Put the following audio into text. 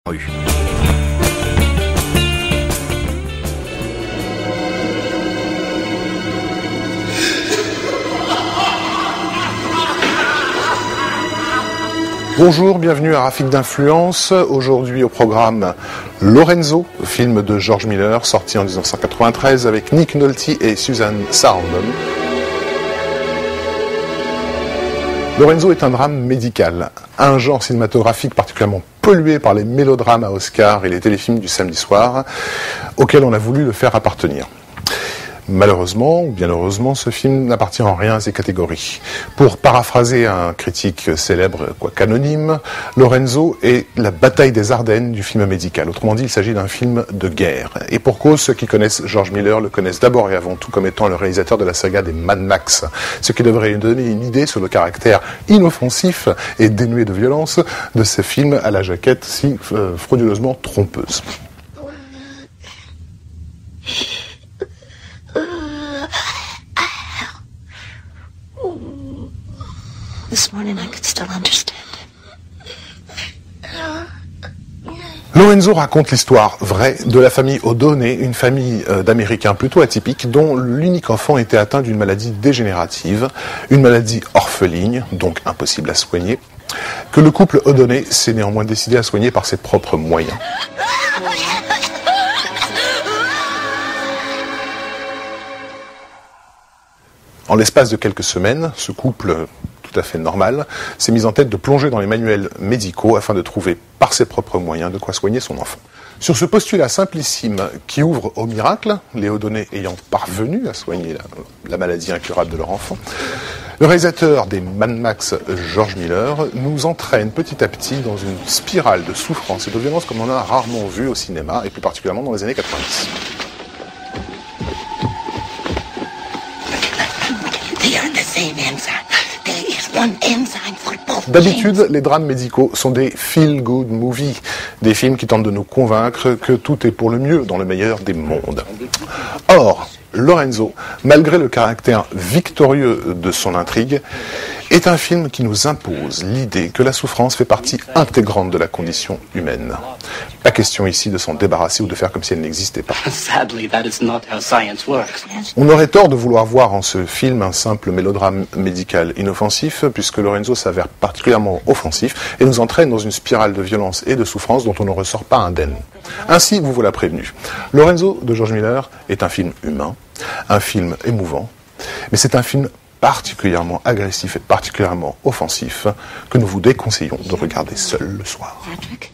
Rue. Bonjour, bienvenue à Rafik d'Influence. Aujourd'hui au programme Lorenzo, film de George Miller, sorti en 1993 avec Nick Nolte et Susan Sarandon. Lorenzo est un drame médical, un genre cinématographique particulièrement pollué par les mélodrames à Oscar et les téléfilms du samedi soir, auxquels on a voulu le faire appartenir. Malheureusement, ou bien heureusement, ce film n'appartient en rien à ces catégories. Pour paraphraser un critique célèbre, quoique anonyme, Lorenzo est la bataille des Ardennes du film médical. Autrement dit, il s'agit d'un film de guerre. Et pour cause, ceux qui connaissent George Miller le connaissent d'abord et avant tout comme étant le réalisateur de la saga des Mad Max, ce qui devrait donner une idée sur le caractère inoffensif et dénué de violence de ces films à la jaquette si frauduleusement trompeuse. This morning I could still understand. Lorenzo raconte l'histoire vraie de la famille O'Donnell, une famille d'Américains plutôt atypique dont l'unique enfant était atteint d'une maladie dégénérative, une maladie orpheline, donc impossible à soigner, que le couple O'Donnell s'est néanmoins décidé à soigner par ses propres moyens. En l'espace de quelques semaines, ce couple tout à fait normal s'est mis en tête de plonger dans les manuels médicaux afin de trouver par ses propres moyens de quoi soigner son enfant. Sur ce postulat simplissime qui ouvre au miracle, les O'Donnell ayant parvenu à soigner la maladie incurable de leur enfant, le réalisateur des Mad Max, George Miller, nous entraîne petit à petit dans une spirale de souffrance et de violence comme on en a rarement vu au cinéma, et plus particulièrement dans les années 90. D'habitude, les drames médicaux sont des feel-good movies, des films qui tentent de nous convaincre que tout est pour le mieux dans le meilleur des mondes. Or, Lorenzo, malgré le caractère victorieux de son intrigue, est un film qui nous impose l'idée que la souffrance fait partie intégrante de la condition humaine. Pas question ici de s'en débarrasser ou de faire comme si elle n'existait pas. On aurait tort de vouloir voir en ce film un simple mélodrame médical inoffensif, puisque Lorenzo s'avère particulièrement offensif et nous entraîne dans une spirale de violence et de souffrance dont on ne ressort pas indemne. Ainsi, vous voilà prévenu. Lorenzo de George Miller est un film humain, un film émouvant, mais c'est un film particulièrement agressif et particulièrement offensif que nous vous déconseillons de regarder seul le soir. Patrick?